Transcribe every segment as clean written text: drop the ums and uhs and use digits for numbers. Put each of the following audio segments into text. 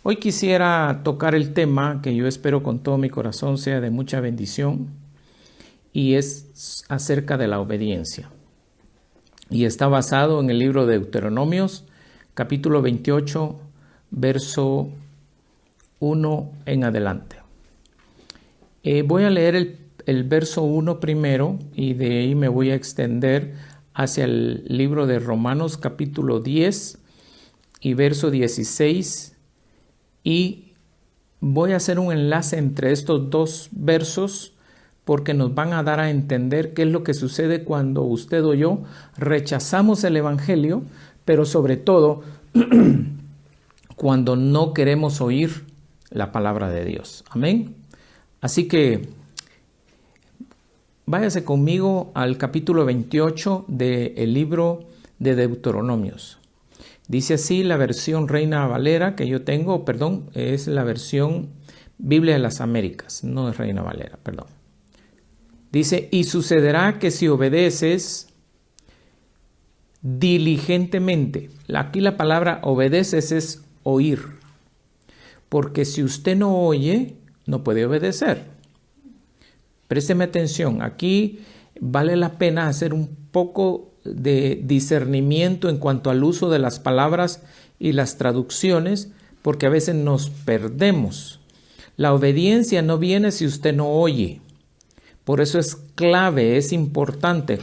Hoy quisiera tocar el tema que yo espero con todo mi corazón sea de mucha bendición y es acerca de la obediencia. Y está basado en el libro de Deuteronomios, capítulo 28, verso 1 en adelante. Voy a leer el verso 1 primero y de ahí me voy a extender hacia el libro de Romanos, capítulo 10 y verso 16. Y voy a hacer un enlace entre estos dos versos porque nos van a dar a entender qué es lo que sucede cuando usted o yo rechazamos el evangelio, pero sobre todo cuando no queremos oír la palabra de Dios. Amén. Así que váyase conmigo al capítulo 28 del libro de Deuteronomios. Dice así la versión Reina Valera que yo tengo, es la versión Biblia de las Américas, no es Reina Valera, perdón. Dice, y sucederá que si obedeces diligentemente, aquí la palabra obedeces es oír, porque si usted no oye, no puede obedecer. Présteme atención, aquí vale la pena hacer un poco de discernimiento en cuanto al uso de las palabras y las traducciones, porque a veces nos perdemos. La obediencia no viene si usted no oye. Por eso es clave, es importante.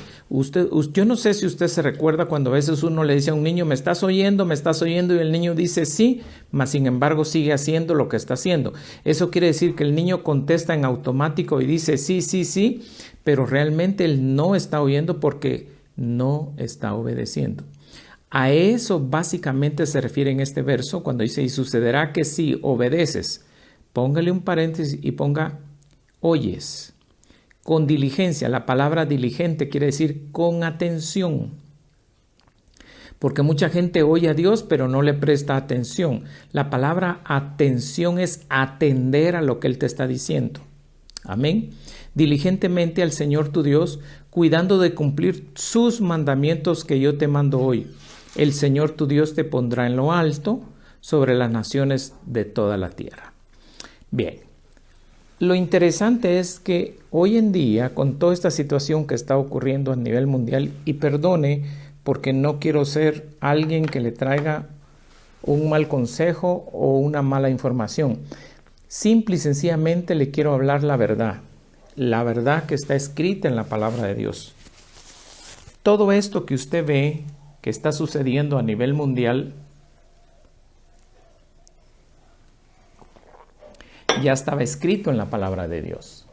Yo no sé si usted se recuerda cuando a veces uno le dice a un niño, ¿me estás oyendo? Y el niño dice sí, mas sin embargo sigue haciendo lo que está haciendo. Eso quiere decir que el niño contesta en automático y dice sí, pero realmente él no está oyendo porque no está obedeciendo. A eso básicamente se refiere en este verso cuando dice, y sucederá que si obedeces, póngale un paréntesis y ponga oyes. Con diligencia, la palabra diligente quiere decir con atención. Porque mucha gente oye a Dios, pero no le presta atención. La palabra atención es atender a lo que Él te está diciendo. Amén. Diligentemente al Señor tu Dios, cuidando de cumplir sus mandamientos que yo te mando hoy. El Señor tu Dios te pondrá en lo alto sobre las naciones de toda la tierra. Bien. Lo interesante es que hoy en día, con toda esta situación que está ocurriendo a nivel mundial, y perdone porque no quiero ser alguien que le traiga un mal consejo o una mala información. Simple y sencillamente le quiero hablar la verdad que está escrita en la palabra de Dios. Todo esto que usted ve que está sucediendo a nivel mundial ya estaba escrito en la palabra de Dios.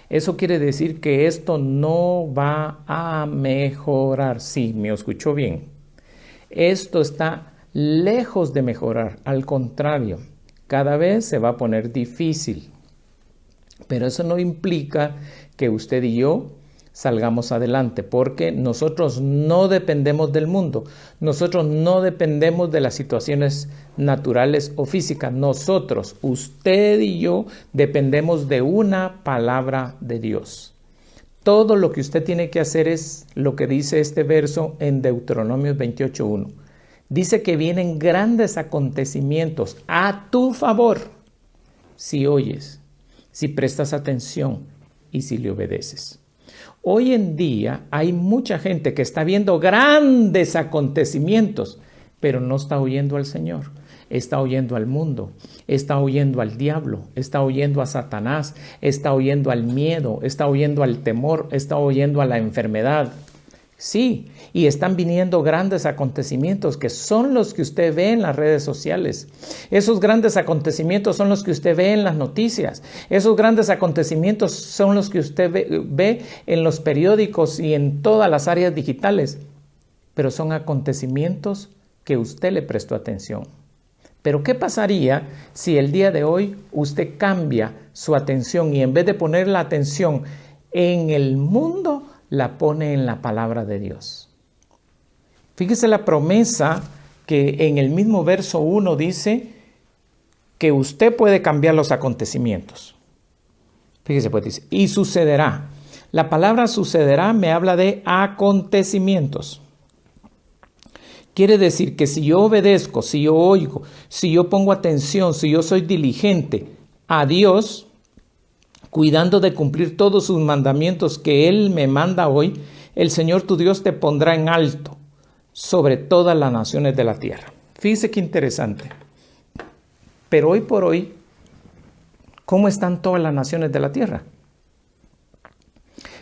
Eso quiere decir que esto no va a mejorar. Sí, me escuchó bien. Esto está lejos de mejorar. Al contrario, cada vez se va a poner difícil. Pero eso no implica que usted y yo salgamos adelante, porque nosotros no dependemos del mundo, nosotros no dependemos de las situaciones naturales o físicas, nosotros, usted y yo, dependemos de una palabra de Dios. Todo lo que usted tiene que hacer es lo que dice este verso en Deuteronomio 28:1. Dice que vienen grandes acontecimientos a tu favor si oyes, si prestas atención y si le obedeces. Hoy en día hay mucha gente que está viendo grandes acontecimientos, pero no está oyendo al Señor. Está oyendo al mundo, está oyendo al diablo, está oyendo a Satanás, está oyendo al miedo, está oyendo al temor, está oyendo a la enfermedad. Sí, y están viniendo grandes acontecimientos que son los que usted ve en las redes sociales. Esos grandes acontecimientos son los que usted ve en las noticias. Esos grandes acontecimientos son los que usted ve en los periódicos y en todas las áreas digitales. Pero son acontecimientos que usted le prestó atención. Pero ¿qué pasaría si el día de hoy usted cambia su atención y en vez de poner la atención en el mundo, la pone en la palabra de Dios? Fíjese la promesa que en el mismo verso 1 dice que usted puede cambiar los acontecimientos. Fíjese, pues dice, y sucederá. La palabra sucederá me habla de acontecimientos. Quiere decir que si yo obedezco, si yo oigo, si yo pongo atención, si yo soy diligente a Dios, cuidando de cumplir todos sus mandamientos que Él me manda hoy, el Señor tu Dios te pondrá en alto sobre todas las naciones de la tierra. Fíjese qué interesante. Pero hoy por hoy, ¿cómo están todas las naciones de la tierra?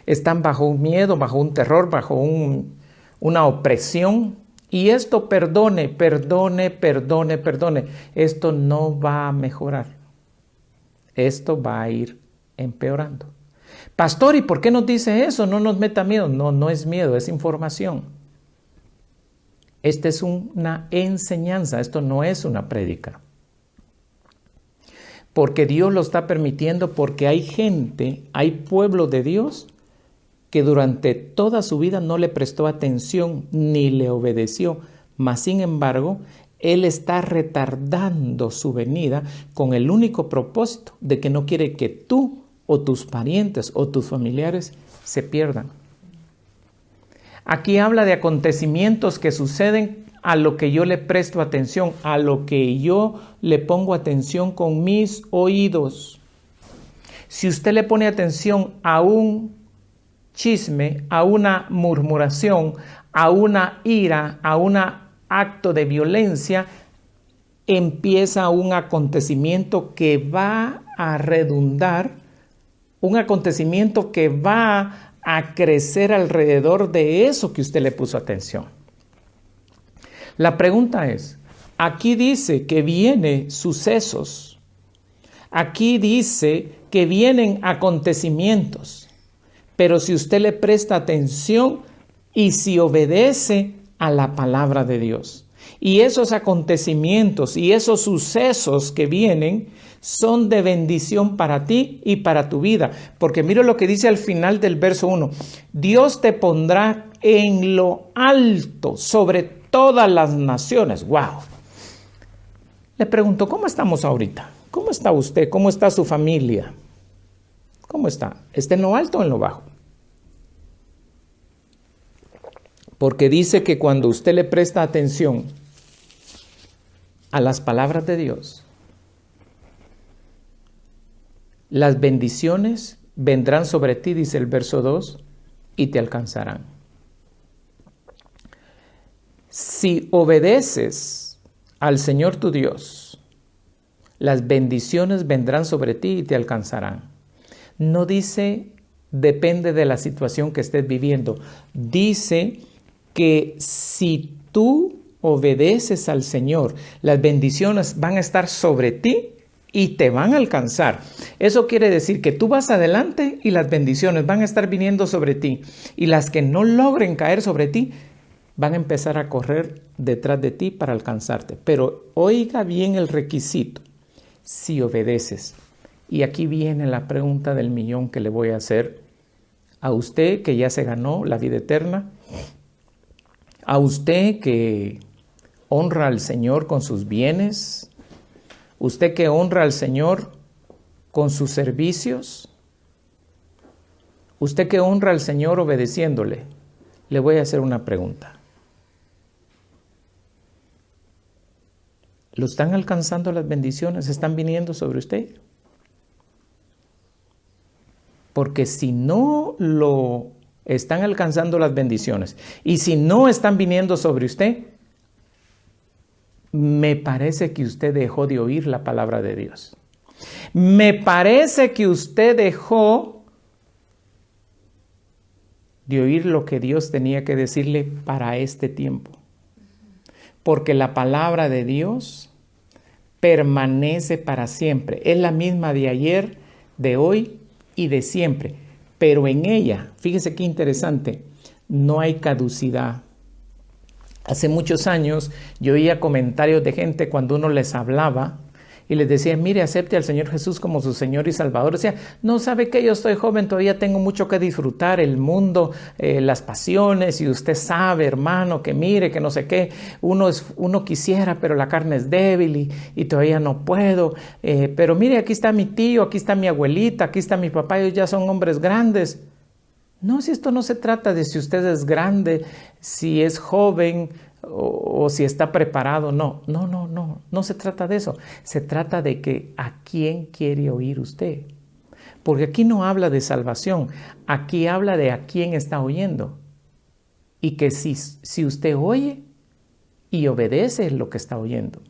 Están bajo un miedo, bajo un terror, bajo una opresión. Y esto, perdone, esto no va a mejorar. Esto va a ir empeorando. Pastor, ¿y por qué nos dice eso? No nos meta miedo. No, no es miedo, es información. Esta es una enseñanza, esto no es una prédica. Porque Dios lo está permitiendo, porque hay gente, hay pueblo de Dios que durante toda su vida no le prestó atención ni le obedeció, mas sin embargo, Él está retardando su venida con el único propósito de que no quiere que tú o tus parientes o tus familiares se pierdan. Aquí habla de acontecimientos que suceden a lo que yo le presto atención, a lo que yo le pongo atención con mis oídos. Si usted le pone atención a un chisme, a una murmuración, a una ira, a un acto de violencia, empieza un acontecimiento que va a redundar, un acontecimiento que va a crecer alrededor de eso que usted le puso atención. La pregunta es, aquí dice que vienen sucesos, aquí dice que vienen acontecimientos, pero si usted le presta atención y si obedece a la palabra de Dios, y esos acontecimientos y esos sucesos que vienen son de bendición para ti y para tu vida. Porque mira lo que dice al final del verso 1. Dios te pondrá en lo alto sobre todas las naciones. ¡Wow! Le pregunto, ¿cómo estamos ahorita? ¿Cómo está usted? ¿Cómo está su familia? ¿Cómo está? ¿Está en lo alto o en lo bajo? Porque dice que cuando usted le presta atención a las palabras de Dios, las bendiciones vendrán sobre ti, dice el verso 2, y te alcanzarán. Si obedeces al Señor tu Dios, las bendiciones vendrán sobre ti y te alcanzarán. No dice depende de la situación que estés viviendo. Dice que si tú obedeces al Señor, las bendiciones van a estar sobre ti y te van a alcanzar. Eso quiere decir que tú vas adelante y las bendiciones van a estar viniendo sobre ti. Y las que no logren caer sobre ti, van a empezar a correr detrás de ti para alcanzarte. Pero oiga bien el requisito, si obedeces. Y aquí viene la pregunta del millón que le voy a hacer a usted que ya se ganó la vida eterna, a usted que honra al Señor con sus bienes, usted que honra al Señor con sus servicios, usted que honra al Señor obedeciéndole, le voy a hacer una pregunta. ¿Lo están alcanzando las bendiciones? ¿Están viniendo sobre usted? Porque si no lo están alcanzando las bendiciones y si no están viniendo sobre usted, me parece que usted dejó de oír la palabra de Dios. Me parece que usted dejó de oír lo que Dios tenía que decirle para este tiempo. Porque la palabra de Dios permanece para siempre. Es la misma de ayer, de hoy y de siempre. Pero en ella, fíjese qué interesante, no hay caducidad. Hace muchos años yo oía comentarios de gente cuando uno les hablaba y les decía, mire, acepte al Señor Jesús como su Señor y Salvador. Decía, no, sabe que yo estoy joven, todavía tengo mucho que disfrutar, el mundo, las pasiones, y usted sabe, hermano, que mire, que no sé qué, uno quisiera, pero la carne es débil y todavía no puedo. Pero mire, aquí está mi tío, aquí está mi abuelita, aquí está mi papá, ellos ya son hombres grandes. No, si esto no se trata de si usted es grande, si es joven o si está preparado. No se trata de eso. Se trata de que a quién quiere oír usted. Porque aquí no habla de salvación, aquí habla de a quién está oyendo. Y que si usted oye y obedece lo que está oyendo.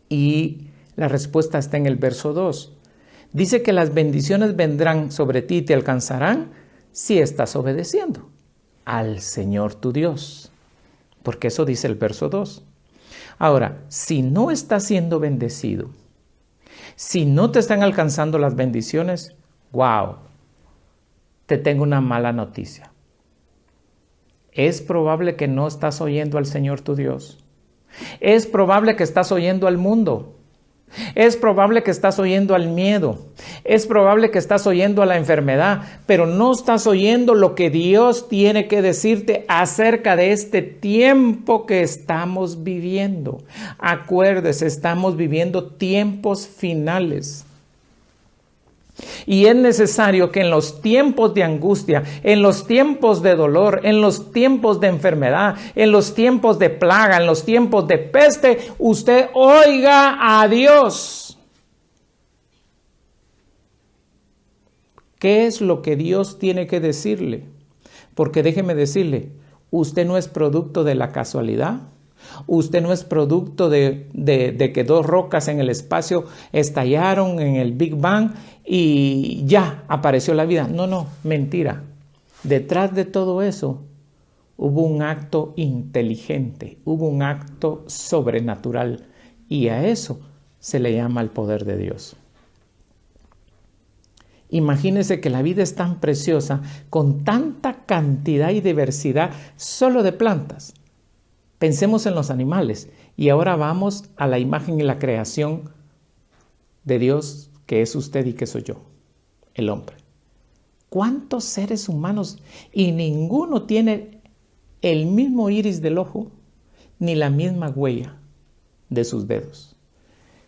Y la respuesta está en el verso 2. Dice que las bendiciones vendrán sobre ti y te alcanzarán si estás obedeciendo al Señor tu Dios. Porque eso dice el verso 2. Ahora, si no estás siendo bendecido, si no te están alcanzando las bendiciones, wow, te tengo una mala noticia. Es probable que no estás oyendo al Señor tu Dios. Es probable que estás oyendo al mundo. Es probable que estás oyendo al miedo. Es probable que estás oyendo a la enfermedad, pero no estás oyendo lo que Dios tiene que decirte acerca de este tiempo que estamos viviendo. Acuérdese, estamos viviendo tiempos finales. Y es necesario que en los tiempos de angustia, en los tiempos de dolor, en los tiempos de enfermedad, en los tiempos de plaga, en los tiempos de peste, usted oiga a Dios. ¿Qué es lo que Dios tiene que decirle? Porque déjeme decirle, usted no es producto de la casualidad. Usted no es producto de que dos rocas en el espacio estallaron en el Big Bang y ya apareció la vida. No, mentira. Detrás de todo eso hubo un acto inteligente, hubo un acto sobrenatural y a eso se le llama el poder de Dios. Imagínese que la vida es tan preciosa con tanta cantidad y diversidad solo de plantas. Pensemos en los animales y ahora vamos a la imagen y la creación de Dios que es usted y que soy yo, el hombre. ¿Cuántos seres humanos? Y ninguno tiene el mismo iris del ojo ni la misma huella de sus dedos.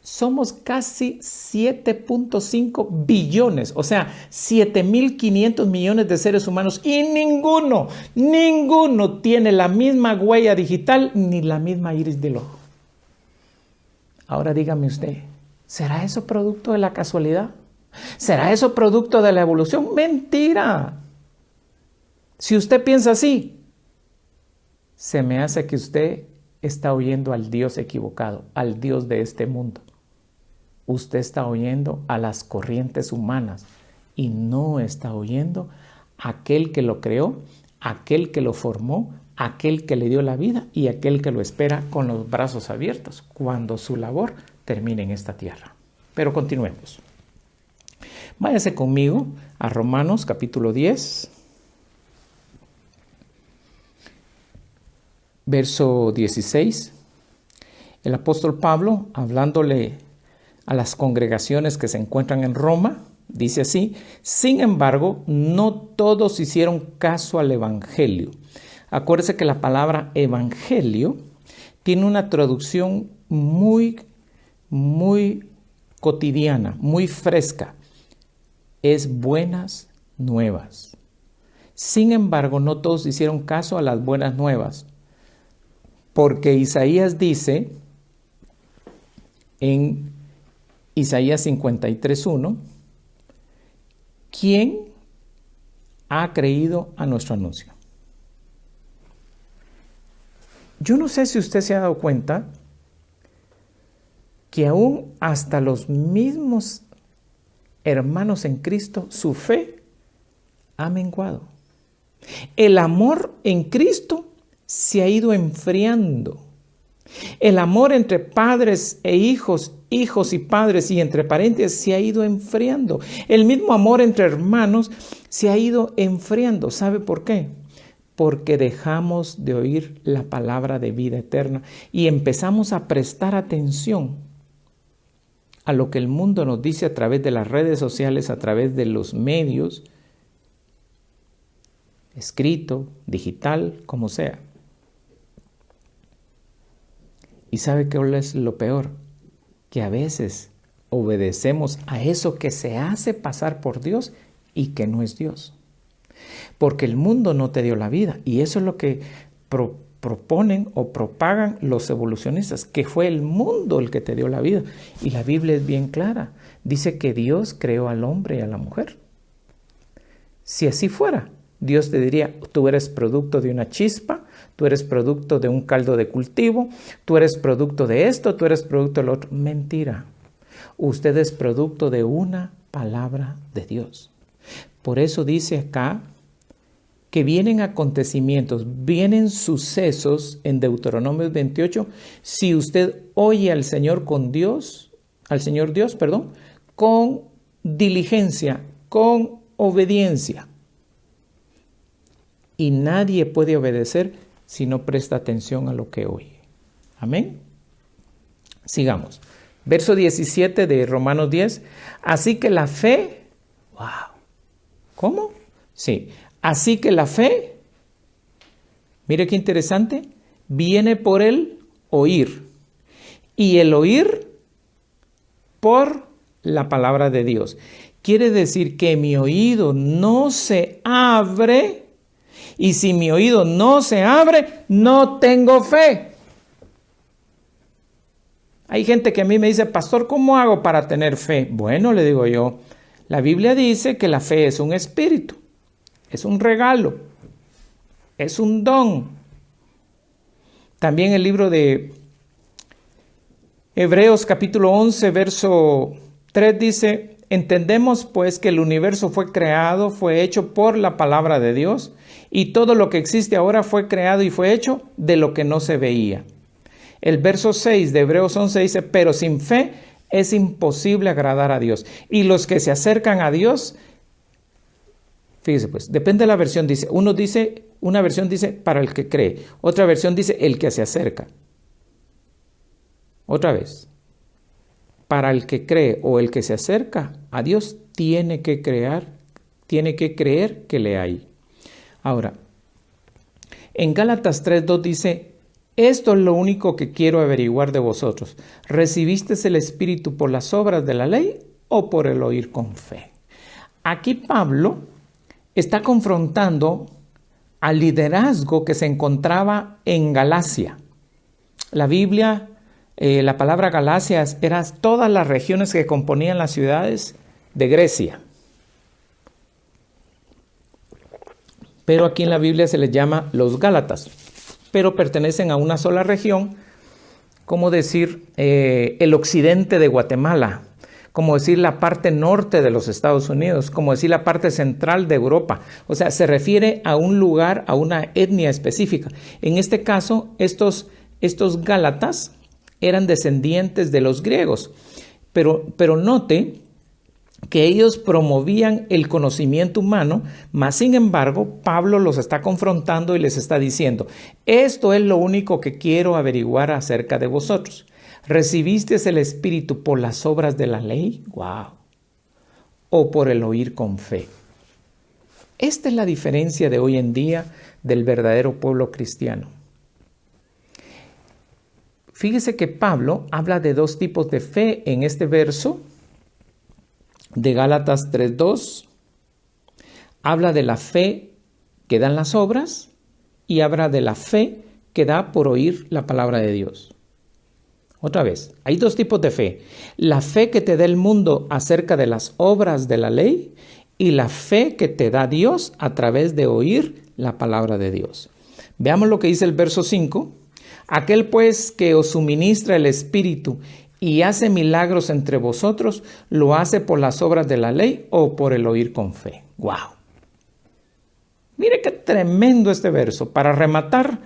Somos casi 7.5 billones, o sea, 7.500 millones de seres humanos y ninguno tiene la misma huella digital ni la misma iris del ojo. Ahora dígame usted, ¿será eso producto de la casualidad? ¿Será eso producto de la evolución? ¡Mentira! Si usted piensa así, se me hace que usted está oyendo al Dios equivocado, al Dios de este mundo. Usted está oyendo a las corrientes humanas y no está oyendo a aquel que lo creó, aquel que lo formó, aquel que le dio la vida y aquel que lo espera con los brazos abiertos cuando su labor termine en esta tierra. Pero continuemos. Váyase conmigo a Romanos capítulo 10, verso 16. El apóstol Pablo, hablándole a las congregaciones que se encuentran en Roma, dice así: sin embargo, no todos hicieron caso al evangelio. Acuérdese que la palabra evangelio tiene una traducción muy cotidiana, muy fresca. Es buenas nuevas. Sin embargo, no todos hicieron caso a las buenas nuevas, porque Isaías dice en Isaías 53:1, ¿quién ha creído a nuestro anuncio? Yo no sé si usted se ha dado cuenta que aún hasta los mismos hermanos en Cristo, su fe ha menguado. El amor en Cristo se ha ido enfriando. El amor entre padres e hijos, hijos y padres y entre parientes se ha ido enfriando. El mismo amor entre hermanos se ha ido enfriando. ¿Sabe por qué? Porque dejamos de oír la palabra de vida eterna y empezamos a prestar atención a lo que el mundo nos dice a través de las redes sociales, a través de los medios, escrito, digital, como sea. ¿Y sabe qué es lo peor? Que a veces obedecemos a eso que se hace pasar por Dios y que no es Dios. Porque el mundo no te dio la vida y eso es lo que proponen o propagan los evolucionistas, que fue el mundo el que te dio la vida. Y la Biblia es bien clara. Dice que Dios creó al hombre y a la mujer. Si así fuera, Dios te diría, tú eres producto de una chispa, tú eres producto de un caldo de cultivo, tú eres producto de esto, tú eres producto del otro. Mentira. Usted es producto de una palabra de Dios. Por eso dice acá que vienen acontecimientos, vienen sucesos en Deuteronomio 28, si usted oye al Señor con Dios, con diligencia, con obediencia. Y nadie puede obedecer si no presta atención a lo que oye. Amén. Sigamos. Verso 17 de Romanos 10. Así que la fe, wow. ¿Cómo? Sí. Así que la fe, mire qué interesante, viene por el oír. Y el oír por la palabra de Dios. Quiere decir que mi oído no se abre. Y si mi oído no se abre, no tengo fe. Hay gente que a mí me dice, pastor, ¿cómo hago para tener fe? Bueno, le digo yo, la Biblia dice que la fe es un espíritu, es un regalo, es un don. También el libro de Hebreos capítulo 11, verso 3 dice, entendemos pues que el universo fue hecho por la palabra de Dios, y todo lo que existe ahora fue creado y fue hecho de lo que no se veía. El verso 6 de Hebreos 11 dice, pero sin fe es imposible agradar a Dios. Y los que se acercan a Dios, fíjese pues, depende de la versión, dice, una versión dice para el que cree, otra versión dice el que se acerca. Otra vez, para el que cree o el que se acerca a Dios tiene que creer que le hay. Ahora, en Gálatas 3:2 dice, esto es lo único que quiero averiguar de vosotros. ¿Recibiste el Espíritu por las obras de la ley o por el oír con fe? Aquí Pablo está confrontando al liderazgo que se encontraba en Galacia. La Biblia, la palabra Galacia era todas las regiones que componían las ciudades de Grecia. Pero aquí en la Biblia se les llama los Gálatas, pero pertenecen a una sola región, como decir el occidente de Guatemala, como decir la parte norte de los Estados Unidos, como decir la parte central de Europa. O sea, se refiere a un lugar, a una etnia específica. En este caso, estos Gálatas eran descendientes de los griegos, pero note que ellos promovían el conocimiento humano, mas sin embargo, Pablo los está confrontando y les está diciendo, esto es lo único que quiero averiguar acerca de vosotros. ¿Recibisteis el Espíritu por las obras de la ley? ¡Wow! ¿O por el oír con fe? Esta es la diferencia de hoy en día del verdadero pueblo cristiano. Fíjese que Pablo habla de dos tipos de fe en este verso de Gálatas 3:2, habla de la fe que dan las obras y habla de la fe que da por oír la palabra de Dios. Otra vez, hay dos tipos de fe. La fe que te da el mundo acerca de las obras de la ley y la fe que te da Dios a través de oír la palabra de Dios. Veamos lo que dice el verso 5. Aquel pues que os suministra el Espíritu y hace milagros entre vosotros, ¿lo hace por las obras de la ley o por el oír con fe? ¡Wow! Mire qué tremendo este verso. Para rematar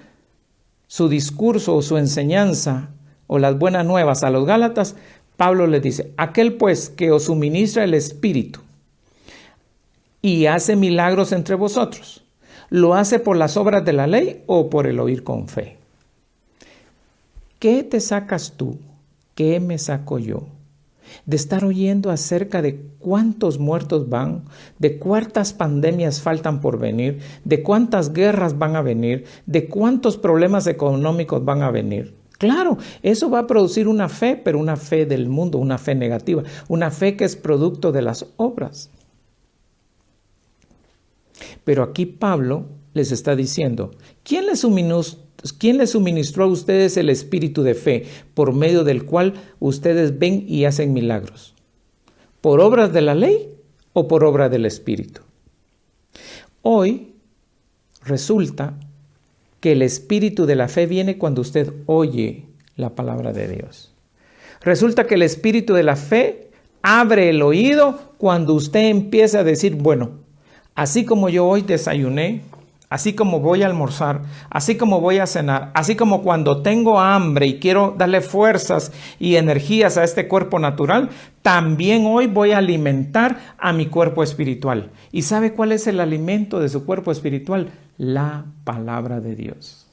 su discurso o su enseñanza o las buenas nuevas a los Gálatas, Pablo les dice, aquel pues que os suministra el Espíritu y hace milagros entre vosotros, ¿lo hace por las obras de la ley o por el oír con fe? ¿Qué te sacas tú? ¿Qué me saco yo? De estar oyendo acerca de cuántos muertos van, de cuántas pandemias faltan por venir, de cuántas guerras van a venir, de cuántos problemas económicos van a venir. Claro, eso va a producir una fe, pero una fe del mundo, una fe negativa, una fe que es producto de las obras. Pero aquí Pablo les está diciendo, ¿quién les ¿Quién les suministró a ustedes el espíritu de fe por medio del cual ustedes ven y hacen milagros? ¿Por obras de la ley o por obra del espíritu? Hoy resulta que el espíritu de la fe viene cuando usted oye la palabra de Dios. Resulta que el espíritu de la fe abre el oído cuando usted empieza a decir, bueno, así como yo hoy desayuné, así como voy a almorzar, así como voy a cenar, así como cuando tengo hambre y quiero darle fuerzas y energías a este cuerpo natural, también hoy voy a alimentar a mi cuerpo espiritual. ¿Y sabe cuál es el alimento de su cuerpo espiritual? La palabra de Dios.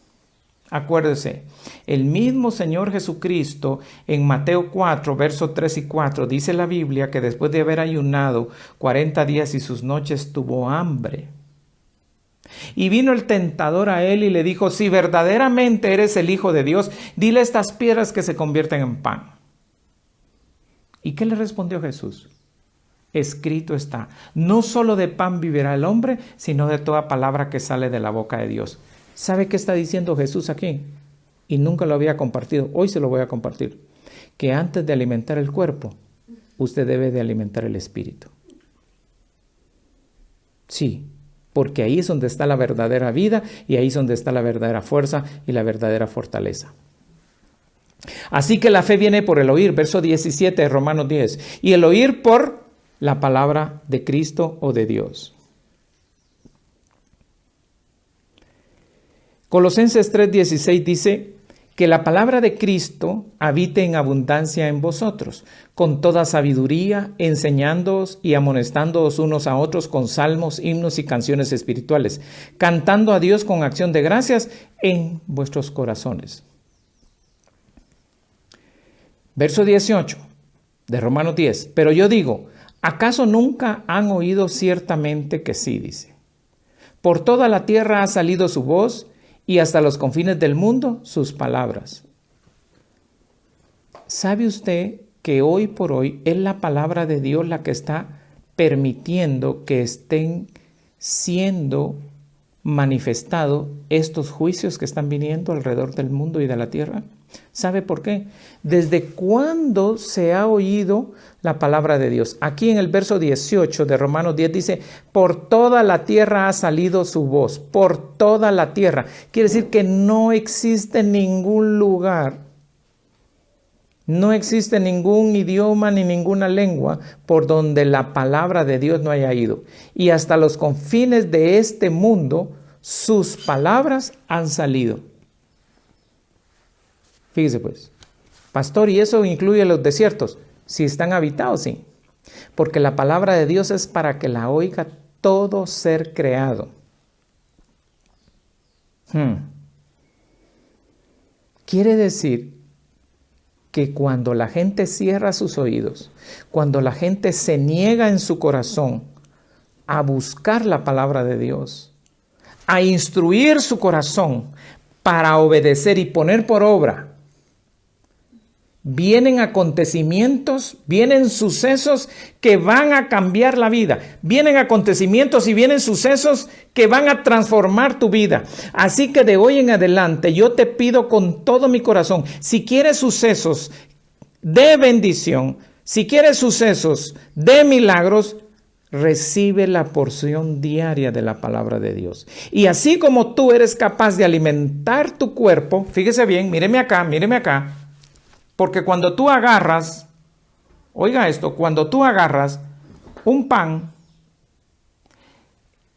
Acuérdese, el mismo Señor Jesucristo en Mateo 4, versos 3 y 4, dice la Biblia que después de haber ayunado 40 días y sus noches tuvo hambre. Y vino el tentador a él y le dijo, si verdaderamente eres el Hijo de Dios, dile a estas piedras que se convierten en pan. ¿Y qué le respondió Jesús? Escrito está, no solo de pan vivirá el hombre, sino de toda palabra que sale de la boca de Dios. ¿Sabe qué está diciendo Jesús aquí? Y nunca lo había compartido, hoy se lo voy a compartir. Que antes de alimentar el cuerpo, usted debe de alimentar el espíritu. Sí, porque ahí es donde está la verdadera vida y ahí es donde está la verdadera fuerza y la verdadera fortaleza. Así que la fe viene por el oír, verso 17 de Romanos 10, y el oír por la palabra de Cristo o de Dios. Colosenses 3:16 dice que la palabra de Cristo habite en abundancia en vosotros, con toda sabiduría, enseñándoos y amonestándoos unos a otros con salmos, himnos y canciones espirituales, cantando a Dios con acción de gracias en vuestros corazones. Verso 18 de Romanos 10. Pero yo digo, ¿acaso nunca han oído ciertamente que sí? Dice. Por toda la tierra ha salido su voz y hasta los confines del mundo sus palabras. ¿Sabe usted que hoy por hoy es la palabra de Dios la que está permitiendo que estén siendo manifestados estos juicios que están viniendo alrededor del mundo y de la tierra? ¿Sabe por qué? ¿Desde cuándo se ha oído la palabra de Dios? Aquí en el verso 18 de Romanos 10 dice, por toda la tierra ha salido su voz, por toda la tierra. Quiere decir que no existe ningún lugar, no existe ningún idioma ni ninguna lengua por donde la palabra de Dios no haya ido. Y hasta los confines de este mundo, sus palabras han salido. Fíjese pues, pastor, ¿y eso incluye los desiertos? Si están habitados, sí. Porque la palabra de Dios es para que la oiga todo ser creado. Quiere decir que cuando la gente cierra sus oídos, cuando la gente se niega en su corazón a buscar la palabra de Dios, a instruir su corazón para obedecer y poner por obra, vienen acontecimientos, vienen sucesos que van a cambiar la vida. Vienen acontecimientos y vienen sucesos que van a transformar tu vida. Así que de hoy en adelante yo te pido con todo mi corazón, si quieres sucesos de bendición, si quieres sucesos de milagros, recibe la porción diaria de la palabra de Dios. Y así como tú eres capaz de alimentar tu cuerpo, fíjese bien, míreme acá. Porque cuando tú agarras, oiga esto, cuando tú agarras un pan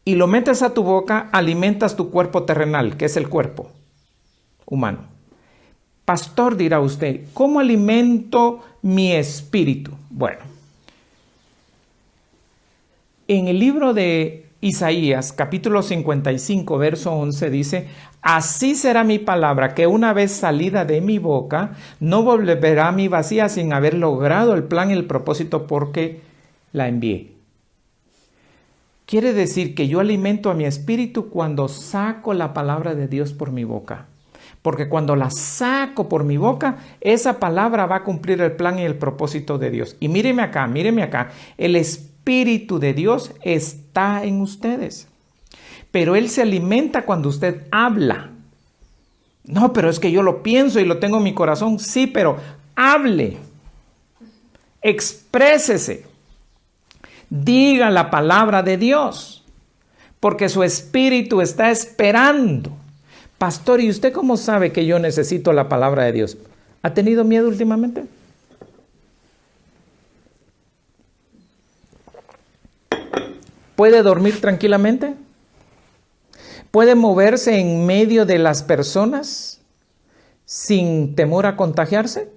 y lo metes a tu boca, alimentas tu cuerpo terrenal, que es el cuerpo humano. Pastor, dirá usted, ¿cómo alimento mi espíritu? Bueno, en el libro de Isaías, capítulo 55, verso 11, dice, así será mi palabra, que una vez salida de mi boca, no volverá a mí vacía sin haber logrado el plan y el propósito porque la envié. Quiere decir que yo alimento a mi espíritu cuando saco la palabra de Dios por mi boca. Porque cuando la saco por mi boca, esa palabra va a cumplir el plan y el propósito de Dios. Y míreme acá, el Espíritu de Dios está en ustedes. Pero Él se alimenta cuando usted habla. No, pero es que yo lo pienso y lo tengo en mi corazón. Sí, pero hable, exprésese, diga la palabra de Dios, porque su espíritu está esperando. Pastor, ¿y usted cómo sabe que yo necesito la palabra de Dios? ¿Ha tenido miedo últimamente? ¿Puede dormir tranquilamente? ¿Puede moverse en medio de las personas sin temor a contagiarse?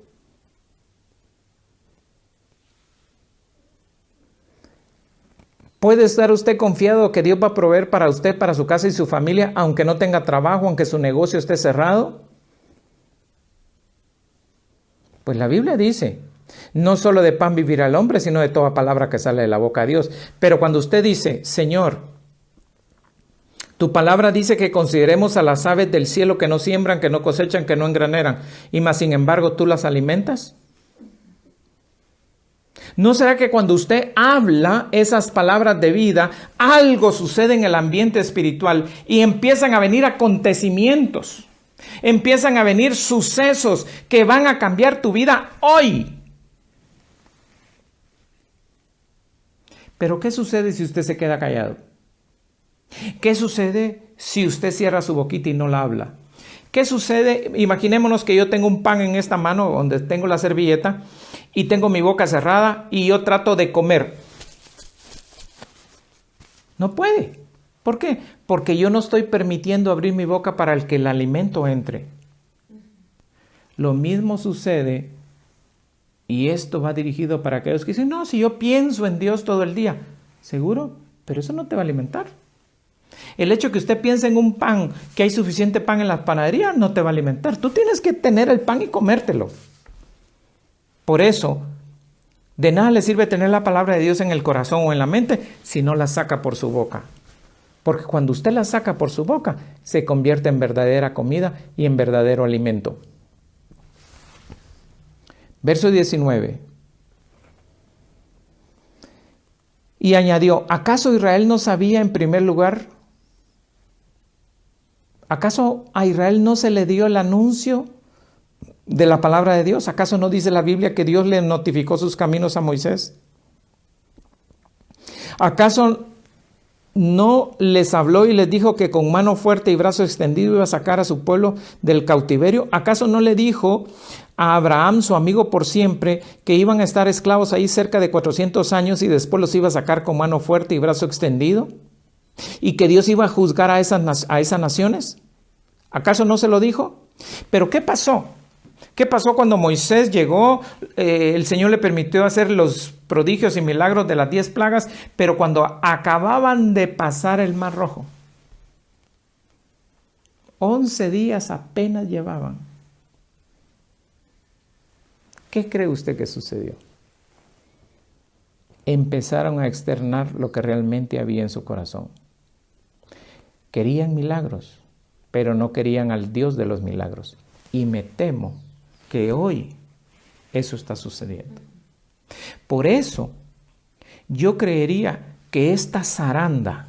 ¿Puede estar usted confiado que Dios va a proveer para usted, para su casa y su familia, aunque no tenga trabajo, aunque su negocio esté cerrado? Pues la Biblia dice, no solo de pan vivirá el hombre, sino de toda palabra que sale de la boca de Dios. Pero cuando usted dice, Señor, tu palabra dice que consideremos a las aves del cielo que no siembran, que no cosechan, que no engraneran, y más sin embargo tú las alimentas. ¿No será que cuando usted habla esas palabras de vida, algo sucede en el ambiente espiritual y empiezan a venir acontecimientos, empiezan a venir sucesos que van a cambiar tu vida hoy? Pero ¿qué sucede si usted se queda callado? ¿Qué sucede si usted cierra su boquita y no la habla? ¿Qué sucede? Imaginémonos que yo tengo un pan en esta mano donde tengo la servilleta y tengo mi boca cerrada y yo trato de comer. No puede. ¿Por qué? Porque yo no estoy permitiendo abrir mi boca para que el alimento entre. Lo mismo sucede, y esto va dirigido para aquellos que dicen, no, si yo pienso en Dios todo el día. ¿Seguro? Pero eso no te va a alimentar. El hecho que usted piense en un pan, que hay suficiente pan en la panadería, no te va a alimentar. Tú tienes que tener el pan y comértelo. Por eso, de nada le sirve tener la palabra de Dios en el corazón o en la mente si no la saca por su boca. Porque cuando usted la saca por su boca, se convierte en verdadera comida y en verdadero alimento. Verso 19. Y añadió, ¿acaso Israel no sabía en primer lugar? ¿Acaso a Israel no se le dio el anuncio de la palabra de Dios? ¿Acaso no dice la Biblia que Dios le notificó sus caminos a Moisés? ¿Acaso no les habló y les dijo que con mano fuerte y brazo extendido iba a sacar a su pueblo del cautiverio? ¿Acaso no le dijo a Abraham, su amigo por siempre, que iban a estar esclavos ahí cerca de 400 años y después los iba a sacar con mano fuerte y brazo extendido? ¿Y que Dios iba a juzgar a esas naciones? ¿Acaso no se lo dijo? ¿Pero qué pasó? ¿Qué pasó cuando Moisés llegó? El Señor le permitió hacer los prodigios y milagros de las 10 plagas, pero cuando acababan de pasar el Mar Rojo, 11 días apenas llevaban. ¿Qué cree usted que sucedió? Empezaron a externar lo que realmente había en su corazón. Querían milagros, pero no querían al Dios de los milagros. Y me temo que hoy eso está sucediendo. Por eso, yo creería que esta zaranda,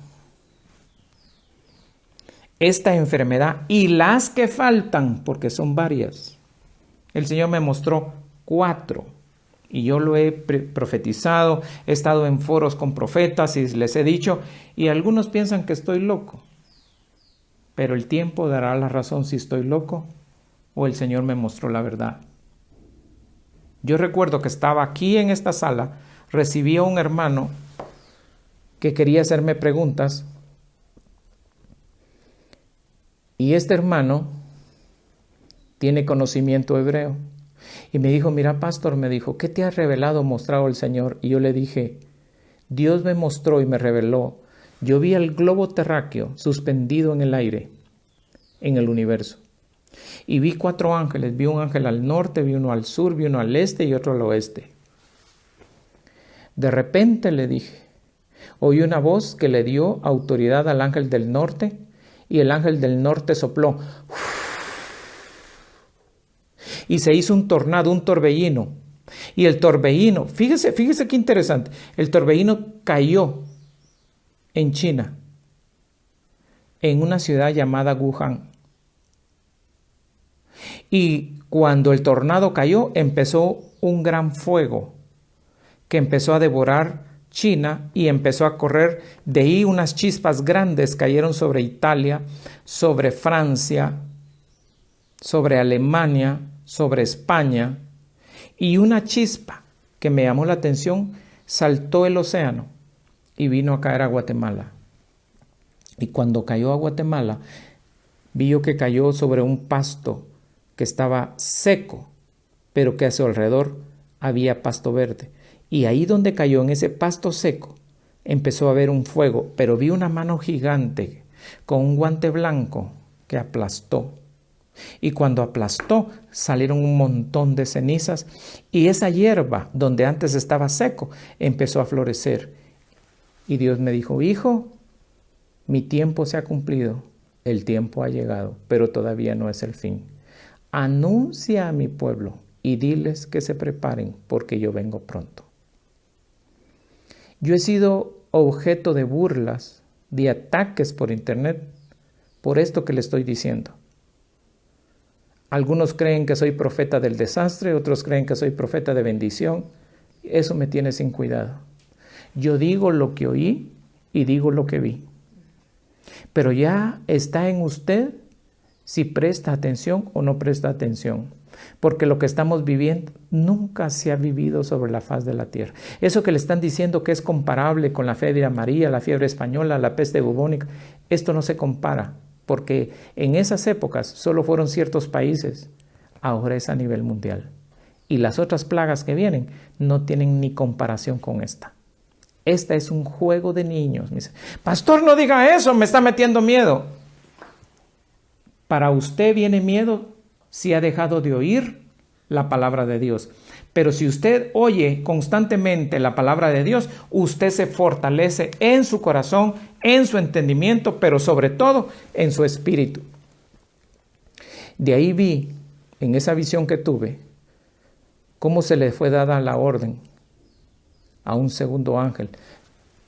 esta enfermedad y las que faltan, porque son varias, el Señor me mostró 4. Y yo lo he profetizado, he estado en foros con profetas y les he dicho, y algunos piensan que estoy loco. Pero el tiempo dará la razón si estoy loco o el Señor me mostró la verdad. Yo recuerdo que estaba aquí en esta sala, recibí a un hermano que quería hacerme preguntas, y este hermano tiene conocimiento hebreo. Y me dijo, mira pastor, me dijo, ¿qué te ha revelado, mostrado el Señor? Y yo le dije, Dios me mostró y me reveló. Yo vi el globo terráqueo suspendido en el aire, en el universo. Y vi 4 ángeles, vi un ángel al norte, vi uno al sur, vi uno al este y otro al oeste. De repente le dije, oí una voz que le dio autoridad al ángel del norte, y el ángel del norte sopló. Y se hizo un tornado, un torbellino. Y el torbellino, fíjese qué interesante, el torbellino cayó en China, en una ciudad llamada Wuhan. Y cuando el tornado cayó, empezó un gran fuego que empezó a devorar China y empezó a correr. De ahí unas chispas grandes cayeron sobre Italia, sobre Francia, sobre Alemania, sobre España. Y una chispa que me llamó la atención saltó el océano y vino a caer a Guatemala. Y cuando cayó a Guatemala, vio que cayó sobre un pasto que estaba seco, pero que a su alrededor había pasto verde. Y ahí donde cayó, en ese pasto seco, empezó a ver un fuego, pero vi una mano gigante con un guante blanco que aplastó. Y cuando aplastó, salieron un montón de cenizas y esa hierba, donde antes estaba seco, empezó a florecer. Y Dios me dijo: hijo, mi tiempo se ha cumplido, el tiempo ha llegado, pero todavía no es el fin. Anuncia a mi pueblo y diles que se preparen, porque yo vengo pronto. Yo he sido objeto de burlas, de ataques por internet, por esto que le estoy diciendo. Algunos creen que soy profeta del desastre, otros creen que soy profeta de bendición. Eso me tiene sin cuidado. Yo digo lo que oí y digo lo que vi. Pero ya está en usted si presta atención o no presta atención. Porque lo que estamos viviendo nunca se ha vivido sobre la faz de la tierra. Eso que le están diciendo que es comparable con la fiebre amarilla, la fiebre española, la peste bubónica, esto no se compara. Porque en esas épocas solo fueron ciertos países, ahora es a nivel mundial. Y las otras plagas que vienen no tienen ni comparación con esta. Esta es un juego de niños. Me dice: pastor, no diga eso, me está metiendo miedo. Para usted viene miedo si ha dejado de oír la palabra de Dios. Pero si usted oye constantemente la palabra de Dios, usted se fortalece en su corazón, en su entendimiento, pero sobre todo en su espíritu. De ahí vi, en esa visión que tuve, cómo se le fue dada la orden a un segundo ángel.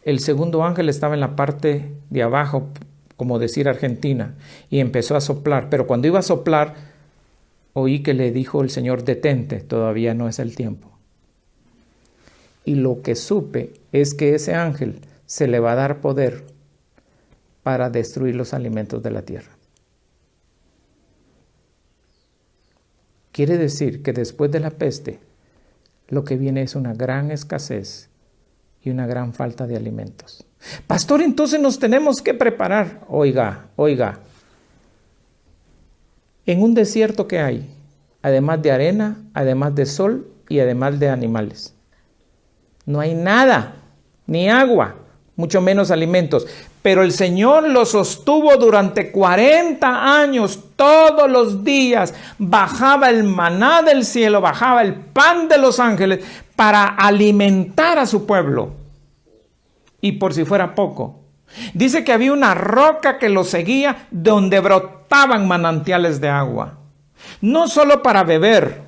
El segundo ángel estaba en la parte de abajo, como decir Argentina, y empezó a soplar. Pero cuando iba a soplar, oí que le dijo el Señor: detente, todavía no es el tiempo. Y lo que supe es que ese ángel se le va a dar poder para destruir los alimentos de la tierra. Quiere decir que después de la peste, lo que viene es una gran escasez y una gran falta de alimentos. Pastor, entonces nos tenemos que preparar. Oiga. En un desierto que hay, además de arena, además de sol y además de animales, no hay nada, ni agua, mucho menos alimentos. Pero el Señor lo sostuvo durante 40 años, todos los días. Bajaba el maná del cielo, bajaba el pan de los ángeles para alimentar a su pueblo. Y por si fuera poco, dice que había una roca que lo seguía donde brotaban manantiales de agua. No solo para beber,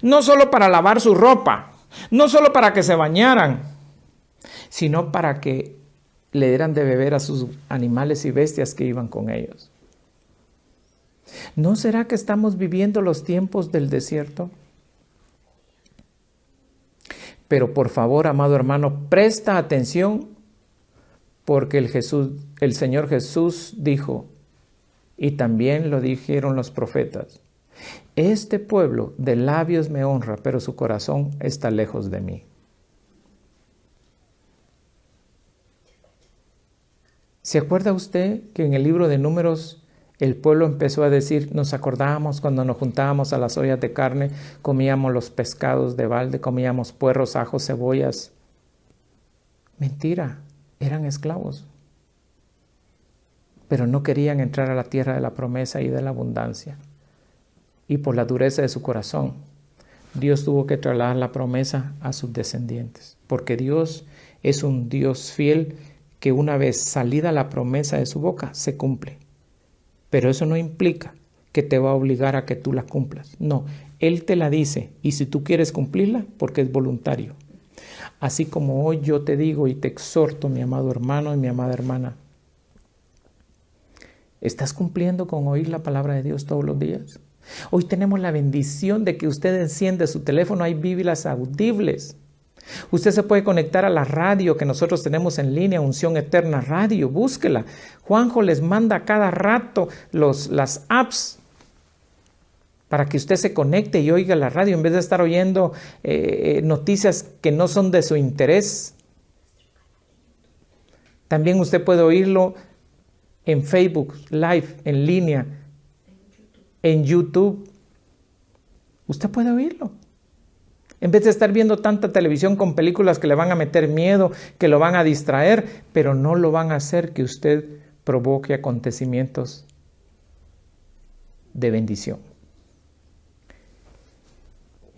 no solo para lavar su ropa, no solo para que se bañaran, sino para que le dieran de beber a sus animales y bestias que iban con ellos. ¿No será que estamos viviendo los tiempos del desierto? Pero por favor, amado hermano, presta atención, porque el Señor Jesús dijo, y también lo dijeron los profetas: este pueblo de labios me honra, pero su corazón está lejos de mí. ¿Se acuerda usted que en el libro de Números el pueblo empezó a decir: nos acordábamos cuando nos juntábamos a las ollas de carne, comíamos los pescados de balde, comíamos puerros, ajos, cebollas? Mentira, eran esclavos. Pero no querían entrar a la tierra de la promesa y de la abundancia. Y por la dureza de su corazón, Dios tuvo que trasladar la promesa a sus descendientes. Porque Dios es un Dios fiel que una vez salida la promesa de su boca, se cumple. Pero eso no implica que te va a obligar a que tú la cumplas. No, Él te la dice, y si tú quieres cumplirla, porque es voluntario. Así como hoy yo te digo y te exhorto, mi amado hermano y mi amada hermana, ¿estás cumpliendo con oír la palabra de Dios todos los días? Hoy tenemos la bendición de que usted enciende su teléfono, hay Biblias audibles. Usted se puede conectar a la radio que nosotros tenemos en línea, Unción Eterna Radio, búsquela. Juanjo les manda cada rato las apps para que usted se conecte y oiga la radio en vez de estar oyendo noticias que no son de su interés. También usted puede oírlo en Facebook Live, en línea, en YouTube. Usted puede oírlo. En vez de estar viendo tanta televisión con películas que le van a meter miedo, que lo van a distraer, pero no lo van a hacer que usted provoque acontecimientos de bendición.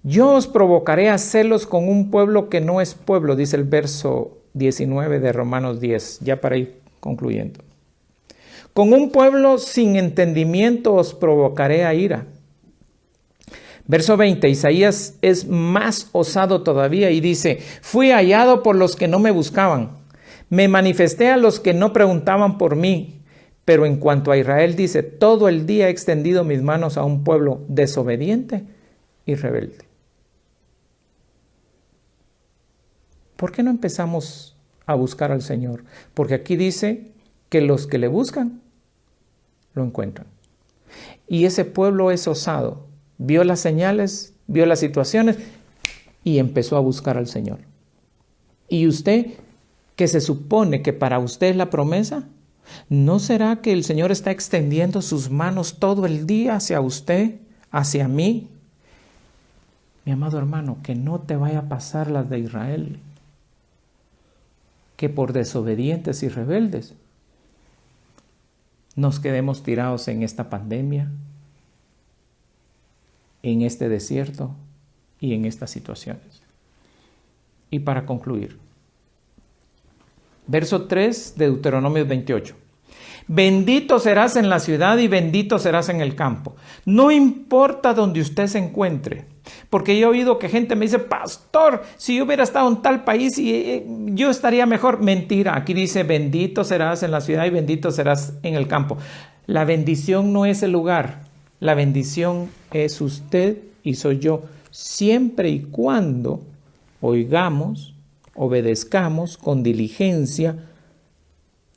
Yo os provocaré a celos con un pueblo que no es pueblo, dice el verso 19 de Romanos 10, ya para ir concluyendo. Con un pueblo sin entendimiento os provocaré a ira. Verso 20, Isaías es más osado todavía y dice, fui hallado por los que no me buscaban, me manifesté a los que no preguntaban por mí, pero en cuanto a Israel dice, todo el día he extendido mis manos a un pueblo desobediente y rebelde. ¿Por qué no empezamos a buscar al Señor? Porque aquí dice que los que le buscan, lo encuentran. Y ese pueblo es osado. Vio las señales, vio las situaciones y empezó a buscar al Señor. ¿Y usted, que se supone que para usted es la promesa? ¿No será que el Señor está extendiendo sus manos todo el día hacia usted, hacia mí? Mi amado hermano, que no te vaya a pasar las de Israel, que por desobedientes y rebeldes nos quedemos tirados en esta pandemia, en este desierto y en estas situaciones. Y para concluir, verso 3 de Deuteronomio 28. Bendito serás en la ciudad y bendito serás en el campo. No importa donde usted se encuentre, porque yo he oído que gente me dice, pastor, si yo hubiera estado en tal país yo estaría mejor. Mentira, aquí dice bendito serás en la ciudad y bendito serás en el campo. La bendición no es el lugar, la bendición es usted y soy yo, siempre y cuando oigamos, obedezcamos con diligencia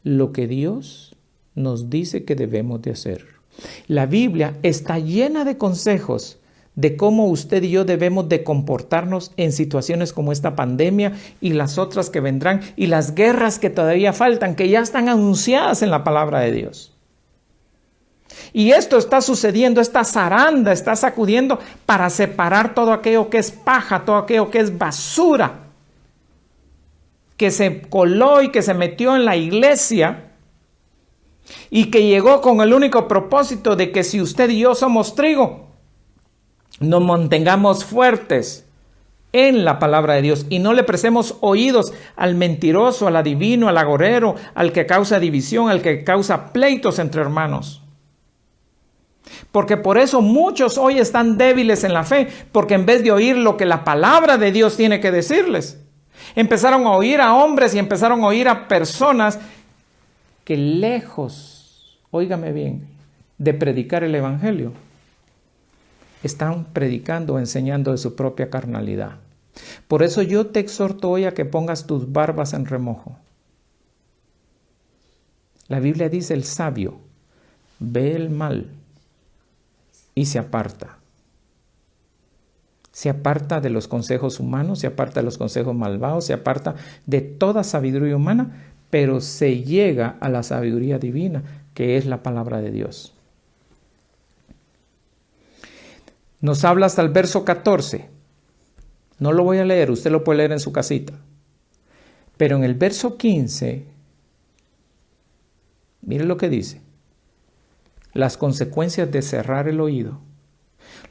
lo que Dios nos dice que debemos de hacer. La Biblia está llena de consejos de cómo usted y yo debemos de comportarnos en situaciones como esta pandemia y las otras que vendrán y las guerras que todavía faltan, que ya están anunciadas en la palabra de Dios. Y esto está sucediendo, esta zaranda está sacudiendo para separar todo aquello que es paja, todo aquello que es basura, que se coló y que se metió en la iglesia y que llegó con el único propósito de que si usted y yo somos trigo, nos mantengamos fuertes en la palabra de Dios y no le prestemos oídos al mentiroso, al adivino, al agorero, al que causa división, al que causa pleitos entre hermanos. Porque por eso muchos hoy están débiles en la fe, porque en vez de oír lo que la palabra de Dios tiene que decirles, empezaron a oír a hombres y empezaron a oír a personas que lejos, óigame bien, de predicar el evangelio, están predicando o enseñando de su propia carnalidad. Por eso yo te exhorto hoy a que pongas tus barbas en remojo. La Biblia dice, el sabio ve el mal y se aparta. Se aparta de los consejos humanos, se aparta de los consejos malvados, se aparta de toda sabiduría humana, pero se llega a la sabiduría divina, que es la palabra de Dios. Nos habla hasta el verso 14. No lo voy a leer, usted lo puede leer en su casita. Pero en el verso 15, mire lo que dice. Las consecuencias de cerrar el oído.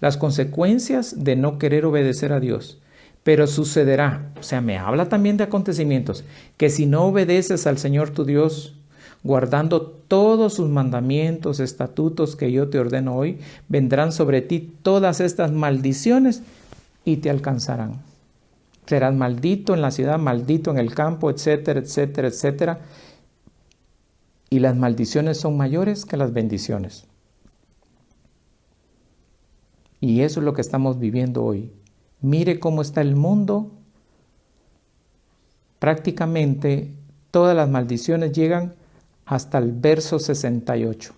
Las consecuencias de no querer obedecer a Dios. Pero sucederá, o sea, me habla también de acontecimientos, que si no obedeces al Señor tu Dios, guardando todos sus mandamientos, estatutos que yo te ordeno hoy, vendrán sobre ti todas estas maldiciones y te alcanzarán. Serás maldito en la ciudad, maldito en el campo, etcétera, etcétera, etcétera. Y las maldiciones son mayores que las bendiciones. Y eso es lo que estamos viviendo hoy. Mire cómo está el mundo. Prácticamente todas las maldiciones llegan hasta el verso 68.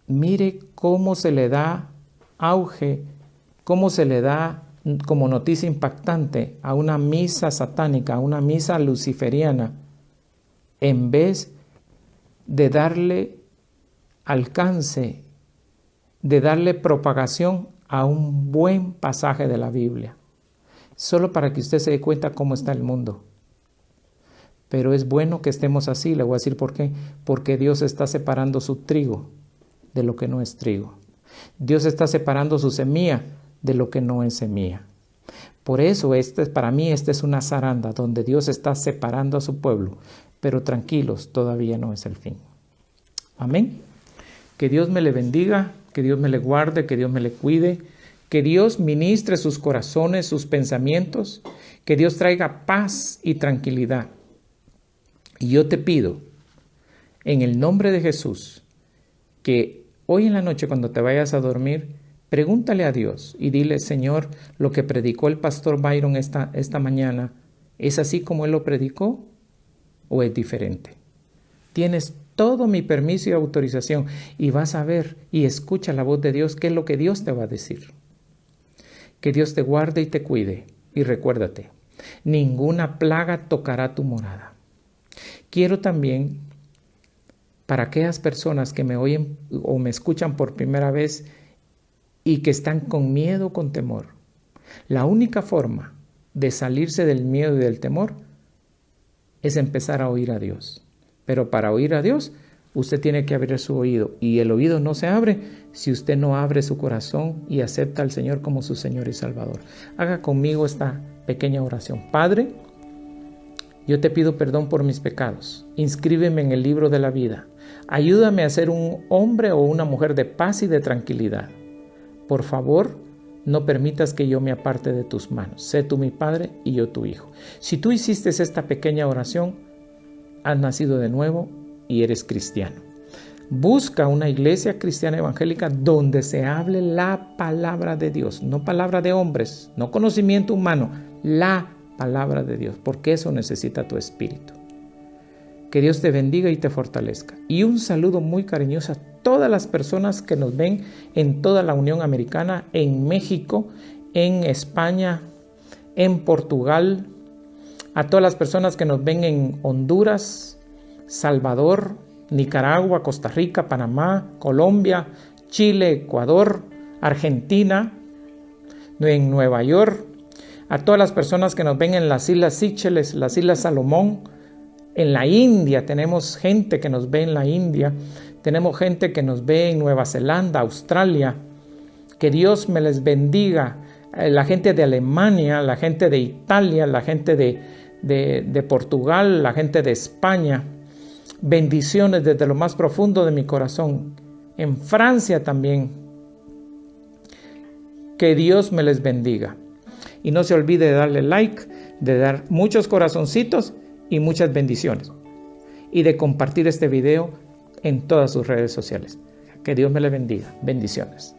Mire cómo se le da auge, cómo se le da como noticia impactante a una misa satánica, a una misa luciferiana, en vez de darle alcance, de darle propagación a un buen pasaje de la Biblia. Solo para que usted se dé cuenta cómo está el mundo. Pero es bueno que estemos así, le voy a decir por qué. Porque Dios está separando su trigo de lo que no es trigo. Dios está separando su semilla de lo que no es semilla. Por eso para mí esta es una zaranda donde Dios está separando a su pueblo. Pero tranquilos, todavía no es el fin. Amén. Que Dios me le bendiga, que Dios me le guarde, que Dios me le cuide, que Dios ministre sus corazones, sus pensamientos, que Dios traiga paz y tranquilidad. Y yo te pido, en el nombre de Jesús, que hoy en la noche cuando te vayas a dormir, pregúntale a Dios y dile, Señor, lo que predicó el pastor Byron esta mañana, ¿es así como él lo predicó o es diferente? Tienes todo mi permiso y autorización y vas a ver y escucha la voz de Dios, qué es lo que Dios te va a decir. Que Dios te guarde y te cuide. Y recuérdate, ninguna plaga tocará tu morada. Quiero también, para aquellas personas que me oyen o me escuchan por primera vez y que están con miedo, con temor, la única forma de salirse del miedo y del temor es empezar a oír a Dios. Pero para oír a Dios, usted tiene que abrir su oído. Y el oído no se abre si usted no abre su corazón y acepta al Señor como su Señor y Salvador. Haga conmigo esta pequeña oración. Padre, yo te pido perdón por mis pecados. Inscríbeme en el libro de la vida. Ayúdame a ser un hombre o una mujer de paz y de tranquilidad. Por favor, no permitas que yo me aparte de tus manos. Sé tú mi Padre y yo tu Hijo. Si tú hiciste esta pequeña oración, has nacido de nuevo y eres cristiano. Busca una iglesia cristiana evangélica donde se hable la palabra de Dios, no palabra de hombres, no conocimiento humano, la palabra de Dios, porque eso necesita tu espíritu. Que Dios te bendiga y te fortalezca. Y un saludo muy cariñoso a todas las personas que nos ven en toda la Unión Americana, en México, en España, en Portugal, a todas las personas que nos ven en Honduras, Salvador, Nicaragua, Costa Rica, Panamá, Colombia, Chile, Ecuador, Argentina, en Nueva York, a todas las personas que nos ven en las Islas Seychelles, las Islas Salomón, en la India, tenemos gente que nos ve en la India, tenemos gente que nos ve en Nueva Zelanda, Australia, que Dios me les bendiga, la gente de Alemania, la gente de Italia, la gente de Portugal, la gente de España, bendiciones desde lo más profundo de mi corazón, en Francia también, que Dios me les bendiga. Y no se olvide de darle like, de dar muchos corazoncitos y muchas bendiciones. Y de compartir este video en todas sus redes sociales. Que Dios me le bendiga. Bendiciones.